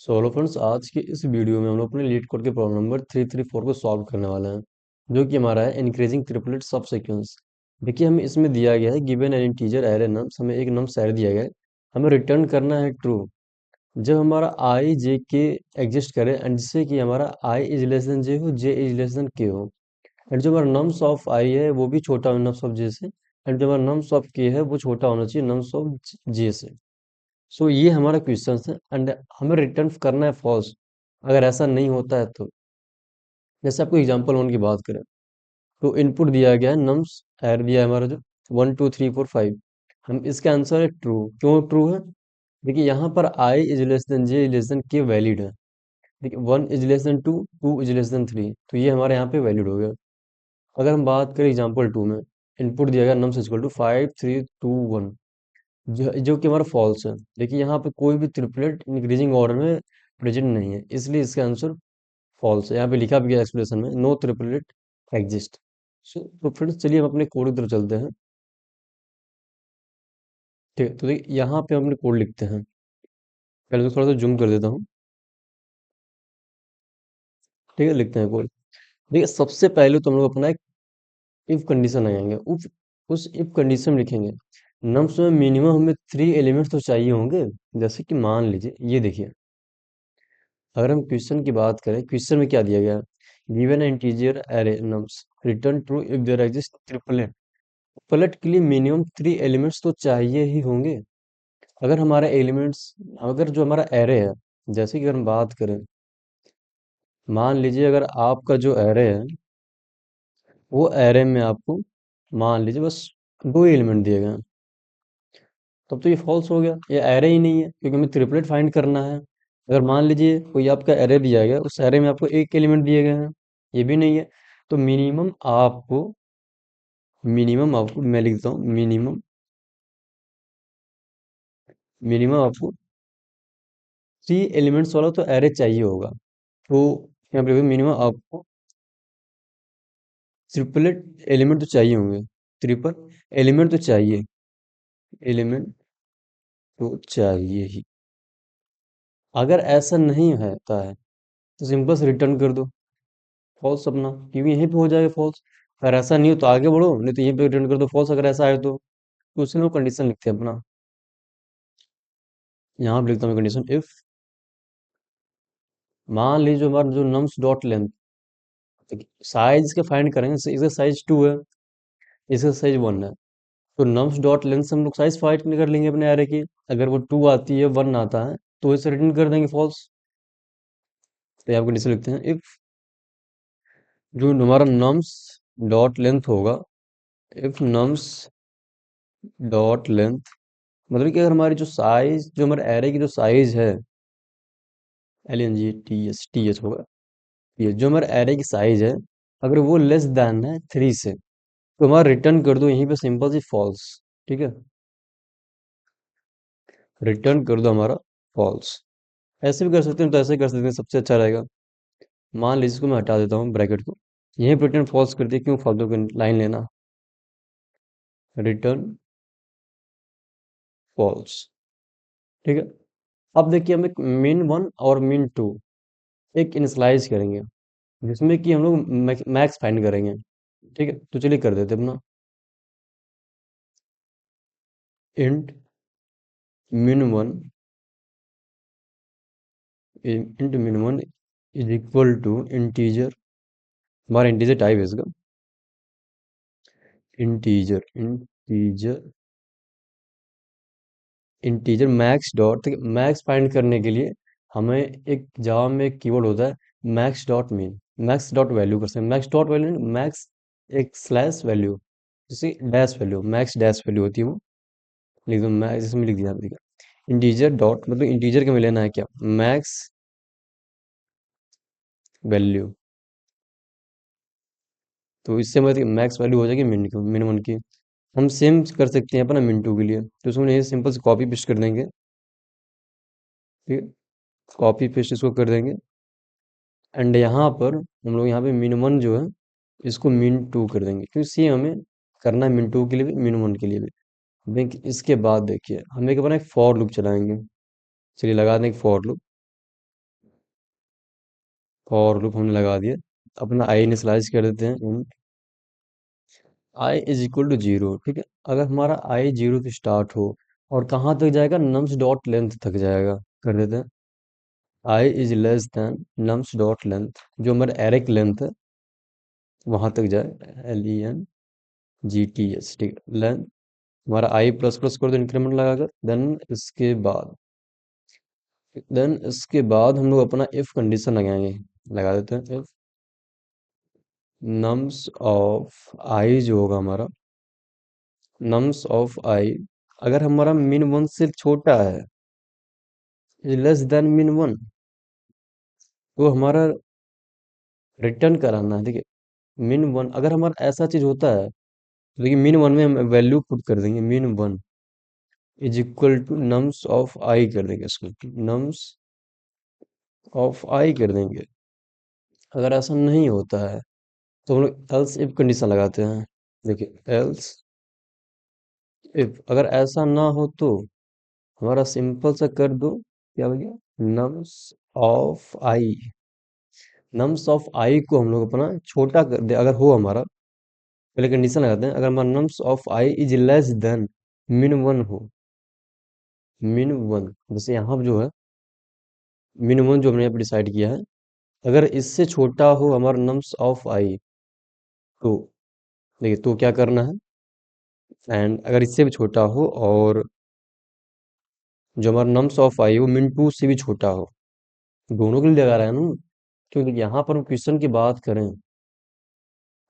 Solo friends, आज के इस वीडियो में हम लोग अपने लीड कोड के प्रॉब्लम नंबर 334 को सॉल्व करने वाले हैं, जो कि हमारा है इंक्रीजिंग ट्रिपलेट सब सीक्वेंस। देखिए, हमें इसमें दिया गया है given an integer array nums, हमें एक नम्स एरे दिया गया है। हमें रिटर्न करना है ट्रू जब हमारा आई जे के एग्जिस्ट करे, एंड जिससे कि हमारा आई इज लेस देन जे हो, जे इज लेस देन के हो। एंड जो हमारा नम्स ऑफ आई है वो भी छोटा हो नम्स ऑफ जे से, एंड जो हमारा नम्स ऑफ के है वो छोटा होना चाहिए नम्स ऑफ जे से। सो ये हमारा क्वेश्चन है, एंड हमें रिटर्न करना है फॉल्स। अगर ऐसा नहीं होता है तो, जैसे आपको एग्जांपल वन की बात करें, तो इनपुट दिया गया है नम्स, एर दिया है हमारा जो 1 2 3 4 5। हम इसका आंसर है ट्रू। क्यों ट्रू है? देखिए, यहाँ पर I is less than J is less than K valid है। देखिए, 1 is less than 2, 2 is less than 3, तो ये हमारे यहाँ पे वैलिड हो गया। अगर हम बात करें एग्जाम्पल टू में, इनपुट दिया गया नम्स इक्वल टू 5 3 2 1, जो कि हमारा फॉल्स है। देखिए, यहाँ पे कोई भी ट्रिपलेट इंक्रीजिंग ऑर्डर में प्रेजेंट नहीं है, इसलिए इसका आंसर फॉल्स है। यहाँ पे लिखा भी गया एक्सप्रेशन में, नो ट्रिपलेट एग्जिस्ट। तो फ्रेंड्स, चलिए हम अपने कोड की तरफ चलते हैं। ठीक है, तो देखिए यहाँ पे हम अपने कोड लिखते हैं। पहले तो थोड़ा सा जूम कर देता हूँ। ठीक है, लिखते हैं कोड। देखिए, सबसे पहले तो हम लोग अपना एक इफ कंडीशन लगाएंगे। उस इफ कंडीशन में लिखेंगे नम्स में मिनिमम हमें 3 एलिमेंट्स तो चाहिए होंगे। जैसे कि मान लीजिए, ये देखिए, अगर हम क्वेश्चन की बात करें, क्वेश्चन में क्या दिया गया है? Given integer array nums return true if there exist triplet. Triplet के लिए मिनिमम 3 एलिमेंट्स तो चाहिए ही होंगे। अगर हमारा एलिमेंट्स, अगर जो हमारा एरे है, जैसे कि अगर हम बात करें, मान लीजिए अगर आपका जो एरे है, वो एरे में आपको मान लीजिए बस 2 एलिमेंट दिए गए हैं, तब तो ये फॉल्स हो गया, ये एरे ही नहीं है, क्योंकि हमें ट्रिपलेट फाइंड करना है। अगर मान लीजिए कोई आपका एरे दिया गया, उस एरे में आपको 1 एलिमेंट दिए गए हैं, ये भी नहीं है। तो मिनिमम आपको मैं लिखता हूँ, मिनिमम मिनिमम आपको 3 एलिमेंट्स वाला तो एरे चाहिए होगा। तो यहाँ पे मिनिमम आपको ट्रिपलेट एलिमेंट तो चाहिए होंगे। ट्रिपल एलिमेंट तो चाहिए, एलिमेंट तो चाहिए ही। अगर ऐसा नहीं होता है तो सिंपल से रिटर्न कर दो फॉल्स अपना, क्योंकि यहीं पे हो जाएगा फॉल्स। अगर ऐसा नहीं हो तो आगे बढ़ो, नहीं तो यहीं पे रिटर्न कर दो फॉल्स, अगर ऐसा है तो उसमें वो कंडीशन लिखते हैं अपना। यहाँ पे लिखता हूँ कंडीशन इफ, मान लीजिए जो हमारा जो नम्स डॉट लेंथ, साइज के फाइंड करेंगे, इसका साइज 2 है, इसका साइज 1 है। तो नम्स डॉट लेंथ से हम लोग साइज फाइंड कर लेंगे अपने एरे की। अगर वो 2 आती है, 1 आता है, तो इसे रिटर्न कर देंगे फॉल्स। तो यहाँ कंडीशन लिखते हैं इफ, जो हमारा नम्स डॉट लेंथ होगा, इफ नम्स डॉट लेंथ, मतलब कि अगर हमारी जो साइज, जो हमारे एरे की जो साइज है, LNGTH होगा, ये जो हमारे एरे की साइज है, अगर वो लेस देन है 3 से, तो हमारा रिटर्न कर दो यहीं पे सिंपल सी फॉल्स। ठीक है, रिटर्न कर दो हमारा फॉल्स। ऐसे भी कर सकते हैं, तो ऐसे कर सकते हैं, सबसे अच्छा रहेगा। मान लीजिए इसको मैं हटा देता हूँ ब्रैकेट को, यहीं पे रिटर्न फॉल्स कर दिया, क्यों फालतू की लाइन लेना। Return false. ठीक है, अब देखिए हम एक min 1 और min 2 एक इनिशलाइज करेंगे, जिसमें कि हम लोग मैक्स फाइंड करेंगे। ठीक है, तो चलिए कर देते हैं अपना int min 1, int min 1 is equal to integer, हमारा इंटीजर टाइप है इसका, integer integer integer max dot. Max find करने के लिए हमें एक जावा में एक कीवर्ड होता है, max dot mean, max dot value कर सकते हैं। मैक्स डॉट वैल्यू, मैक्स एक स्लैश वैल्यू, जैसे dash value, max dash value होती है वो, लिख दो मैक्स, इसमें लिख दिया देखा। इंटीजर डॉट मतलब इंटीजर के में लेना है क्या, मैक्स वैल्यू, तो इससे मतलब मैक्स वैल्यू हो जाएगी मिन 1 की। हम सेम कर सकते हैं अपना मिन 2 के लिए, तो उसमें ये सिंपल से कॉपी पेस्ट कर देंगे। ठीक है, कॉपी पेस्ट इसको कर देंगे, एंड यहाँ पर हम लोग यहाँ पे min 1 जो है, इसको min 2 कर देंगे, क्योंकि सेम हमें करना है min 2 के लिए भी, min 1 के लिए भी। देखिए, इसके बाद देखिए हम एक अपना एक फॉर लूप चलाएंगे। चलिए लगा दें एक फॉर लूप। फॉर लूप हमने लगा दिया। अपना आई इनिशियलाइज कर देते हैं, I is equal to zero. ठीक है, अगर हमारा आई जीरो से स्टार्ट हो और कहाँ तक जाएगा, नम्स डॉट लेंथ तक जाएगा, कर देते हैं I is less than nums dot length, जो हमारा एरे की लेंथ है वहां तक जाए, LENGTH। ठीक है, लेंथ हमारा आई प्लस प्लस कर दो इंक्रीमेंट लगाकर। देन इसके बाद हम लोग अपना इफ कंडीशन लगाएंगे, लगा देते हैं इफ नम्स ऑफ आई जो होगा हमारा, नम्स ऑफ आई अगर हमारा min वन से छोटा है, लेस देन min वन, तो हमारा रिटर्न कराना है। ठीक है, min वन अगर हमारा ऐसा चीज होता है तो देखिए min वन में हम वैल्यू पुट कर देंगे, min one is equal to nums of I कर देंगे, इसको नम्स ऑफ आई कर देंगे। अगर ऐसा नहीं होता है तो हम लोग एल्स इफ कंडीशन लगाते हैं। देखिए एल्स इफ अगर ऐसा ना हो तो हमारा सिंपल सा कर दो, क्या हो गया, nums of I. Nums of I को हम लोग अपना छोटा कर दे अगर हो हमारा, पहले कंडीशन लगाते हैं, अगर हमारा nums of I is less then min one हो, min वन जैसे यहाँ पे जो है min वन जो हमने यहाँ पे डिसाइड किया है, अगर इससे छोटा हो हमारा नम्स ऑफ आई तो देखिए तो क्या करना है, एंड अगर इससे भी छोटा हो और जो हमारा नम्स ऑफ आई वो min टू से भी छोटा हो, दोनों के लिए लगा रहा है ना, क्योंकि यहाँ पर हम क्वेश्चन की बात करें,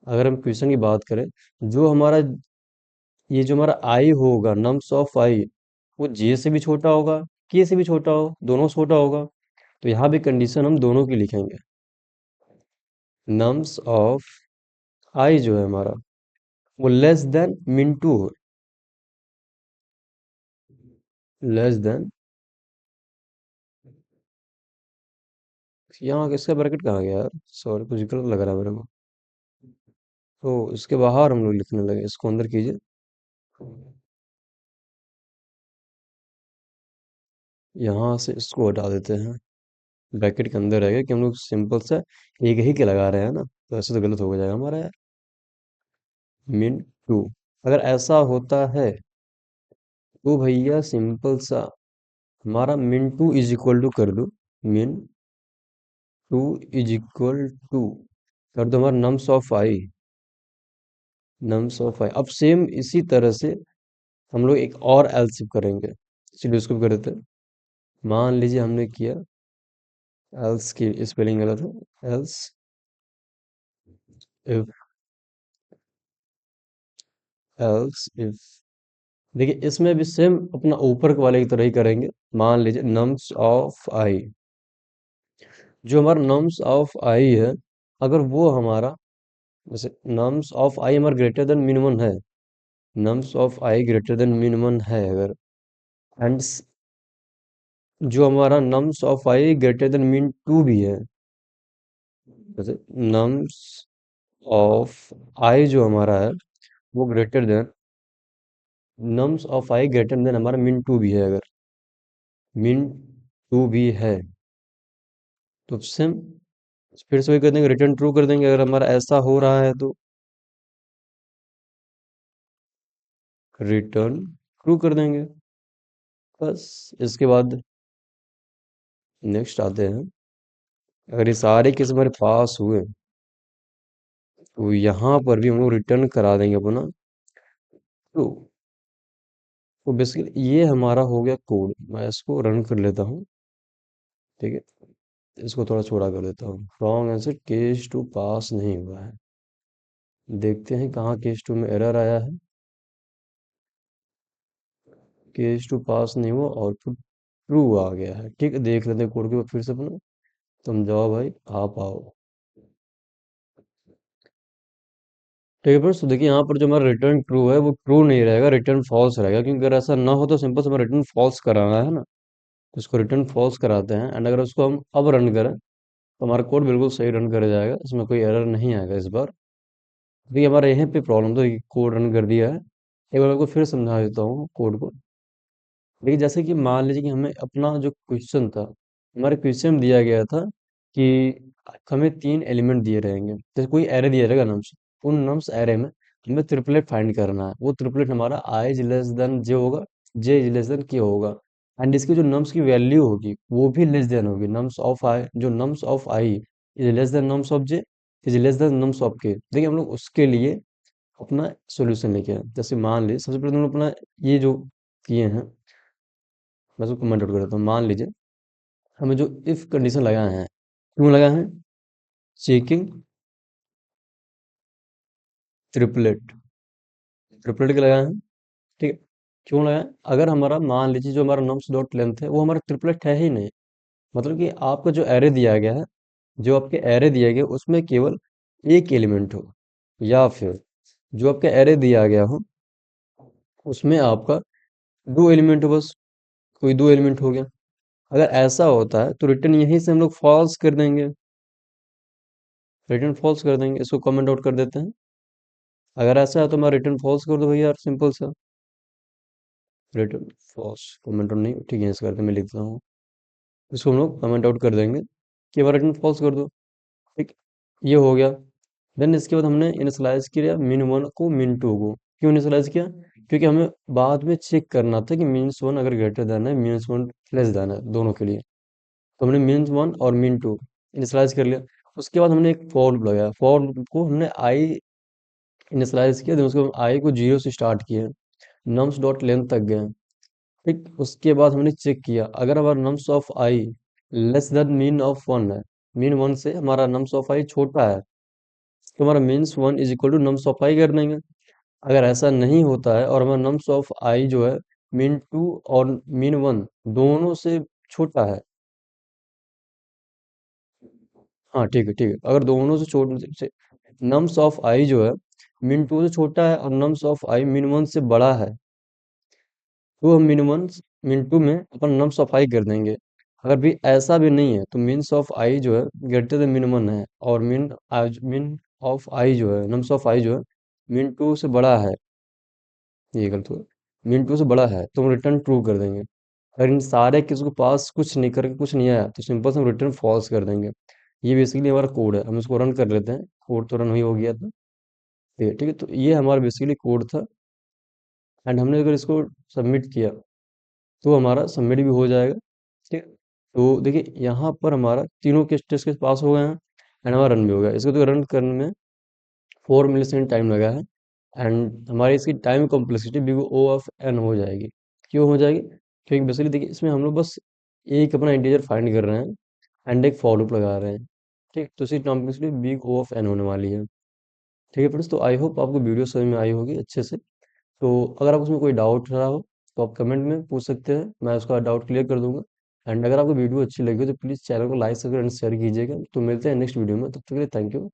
अगर हम क्वेश्चन की बात करें, जो हमारा ये जो हमारा आई होगा नम्स ऑफ आई, वो जे से भी छोटा होगा, के से भी छोटा हो, दोनों से छोटा होगा, तो यहाँ भी कंडीशन हम दोनों की लिखेंगे। नम्स ऑफ आई जो है हमारा वो लेस देन min टू हो, लेस देन, यहाँ इसका ब्रैकेट कहाँ गया यार, सॉरी कुछ गलत लग रहा है मेरे को, तो इसके बाहर हम लोग लिखने लगे, इसको अंदर कीजिए। यहाँ से इसको हटा देते हैं, ब्रैकेट के अंदर रहेगा कि हम लोग सिंपल सा एक ही के लगा रहे हैं ना, तो ऐसे तो गलत हो जाएगा हमारा यार। min टू अगर ऐसा होता है तो भैया सिंपल सा हमारा min two is equal to कर दो, min two is equal to कर दो हमारा nums of I, nums of I. अब सेम इसी तरह से हम लोग एक और एल्स करेंगे, चलिए उसको भी कर देते हैं। मान लीजिए हमने किया, एल्स की स्पेलिंग गलत है, एल्स इफ, एल्स इफ देखिए इसमें भी सेम अपना ऊपर के वाले की तरह ही करेंगे। मान लीजिए नम्स ऑफ आई, जो हमारा नम्स ऑफ आई है, अगर वो हमारा जैसे नम्स ऑफ आई हमारा ग्रेटर देन min वन है, nums of I greater than min one है अगर, एंड जो हमारा nums of I greater than min two भी है, जैसे नम्स ऑफ आई जो हमारा है वो greater than, nums of I greater then हमारा min टू भी है अगर, min टू भी है तो सेम फिर से वही कर देंगे, रिटर्न ट्रू कर देंगे अगर हमारा ऐसा हो रहा है तो, रिटर्न ट्रू कर देंगे। बस इसके बाद नेक्स्ट आते हैं, अगर ये सारे केस हमारे पास हुए तो यहाँ पर भी हम लोग रिटर्न करा देंगे अपना ट्रू। तो बेसिकली ये हमारा हो गया कोड, मैं इसको रन कर लेता हूँ। ठीक है, इसको थोड़ा छोटा कर देता हूँ, रॉन्ग आंसर केस टू पास नहीं हुआ है। देखते हैं कहाँ केस टू में एरर आया है, केस टू पास नहीं हुआ, आउटपुट ट्रू आ गया है। ठीक है, देख लेते हैं कोड के फिर से अपना, तुम जाओ भाई आप आओ। ठीक है फ्रेंड्स, तो देखिए यहाँ पर जो हमारा रिटर्न ट्रू है वो ट्रू नहीं रहेगा, रिटर्न फॉल्स रहेगा, क्योंकि अगर ऐसा ना हो तो सिंपल से हमें रिटर्न फॉल्स कराना है ना, तो इसको रिटर्न फॉल्स कराते हैं, एंड अगर उसको हम अब रन करें तो हमारा कोड बिल्कुल सही रन कर जाएगा, इसमें कोई एरर नहीं आएगा इस बार। देखिए हमारा यहीं पे प्रॉब्लम, तो कोड रन कर दिया है, एक बार आपको फिर समझा देता हूँ कोड को। देखिए जैसे कि मान लीजिए कि हमें अपना जो क्वेश्चन था, हमारे क्वेश्चन में दिया गया था कि हमें तीन एलिमेंट दिए रहेंगे, जैसे कोई एरे दिया रहेगा नम्स, उन नम्स एरे में हमें ट्रिपलेट फाइंड करना है। वो ट्रिपलेट हमारा आई इज लेस देन जे होगा, जे इज लेस देन के होगा, एंड इसकी जो नम्स की वैल्यू होगी वो भी लेस देन होगी। नम्स ऑफ आई, जो nums of I is less than nums of J is less than nums of के। देखिए हम लोग उसके लिए अपना सॉल्यूशन लेके आए। जैसे मान लीजिए सबसे पहले हम लोग अपना ये जो किए हैं, मैं उसको कमेंट आउट कर देता हूँ। मान लीजिए हमें जो इफ कंडीशन लगाए हैं, क्यों लगाए हैं? चेकिंग ट्रिपलेट, ट्रिपलेट के लगाए हैं, ठीक है। क्यों लगाए? अगर हमारा मान लीजिए जो हमारा नम्स डॉट लेंथ है वो हमारा ट्रिपलेट है ही नहीं, मतलब कि आपका जो एरे दिया गया है, जो आपके एरे दिया गया उसमें केवल एक एलिमेंट हो, या फिर जो आपका एरे दिया गया हो उसमें आपका दो एलिमेंट हो बस, कोई दो एलिमेंट हो गया। अगर ऐसा होता है तो रिटर्न यहीं से हम लोग फॉल्स कर देंगे, रिटर्न फॉल्स कर देंगे, इसको कमेंट आउट कर देते हैं। अगर ऐसा है तो मैं रिटर्न फॉल्स कर दो भैया यार, सिंपल सा। रिटर्न फॉल्स कमेंट आउट नहीं, ठीक है, इस करके मैं लिखता हूँ। इसको हम लोग कमेंट आउट कर देंगे कि बार रिटर्न फॉल्स कर दो, ठीक। ये हो गया। देन इसके बाद हमने इनिशियलाइज किया मिन वन को मिन टू को। क्यों इनिशियलाइज किया? क्योंकि हमें बाद में चेक करना था कि मीन्स वन अगर ग्रेटर देन है, मीन्स वन लेस देन है, दोनों के लिए। तो हमने मीन्स वन और मीन टू इनिशियलाइज कर लिया। उसके बाद हमने एक फॉर लूप लगाया, फॉर लूप को हमने आई इनिशियलाइज किया, देन उसको आई को जीरो से स्टार्ट किया, नम्स डॉट लेंथ तक गए, ठीक। उसके बाद हमने चेक किया अगर हमारा nums of I less than mean of one है, मीन वन से हमारा नम्स ऑफ आई छोटा है, तो हमारा means one is equal to nums of I कर देंगे। अगर ऐसा नहीं होता है और हमारा नम्स ऑफ आई जो है मीन टू और मीन वन दोनों से छोटा है, हाँ ठीक है ठीक है, अगर दोनों से छोटे, नम्स ऑफ आई जो है मीन टू से छोटा है और nums of I mean one से बड़ा है, तो हम मिन मिन टू में अपन नम्स ऑफ आई कर देंगे। अगर भी ऐसा भी नहीं है तो मीन्स ऑफ आई जो है ग्रेटर देन मिन वन है, और मिन ऑफ आई जो है, नम्स ऑफ आई जो है मिन टू से बड़ा है, ये गलत हुआ, मिन टू से बड़ा है तो हम रिटर्न ट्रू कर देंगे। अगर इन सारे किसी को पास कुछ नहीं करके कुछ नहीं आया तो सिंपल से हम रिटर्न फॉल्स कर देंगे। ये बेसिकली हमारा कोड है, हम इसको रन कर लेते हैं। कोड तो रन ही हो गया था, ठीक है ठीक है। तो ये हमारा बेसिकली कोड था, एंड हमने अगर इसको सबमिट किया तो हमारा सबमिट भी हो जाएगा, ठीक है। तो देखिए यहाँ पर हमारा तीनों के टेस्ट के पास हो गए हैं, एंड हमारा रन भी हो गया। इसको तो रन करने में 4 मिली सेकेंड टाइम लगा है, एंड हमारी इसकी time complexity B O of N हो जाएगी। क्यों हो जाएगी? क्योंकि बेसिकली देखिए इसमें हम लोग बस एक अपना इंटीजर फाइंड कर रहे हैं एंड एक फॉर लूप लगा रहे हैं, ठीक। तो इसकी complexity big O of N होने वाली है, ठीक है फ्रेंड्स। तो आई होप आपको वीडियो समझ में आई होगी अच्छे से। तो अगर आप उसमें कोई डाउट रहा हो तो आप कमेंट में पूछ सकते हैं, मैं उसका डाउट क्लियर कर दूंगा। एंड अगर आपको वीडियो अच्छी लगी हो तो प्लीज़ चैनल को लाइक सब्सक्राइब एंड शेयर कीजिएगा। तो मिलते हैं नेक्स्ट वीडियो में, तब तक के लिए थैंक यू।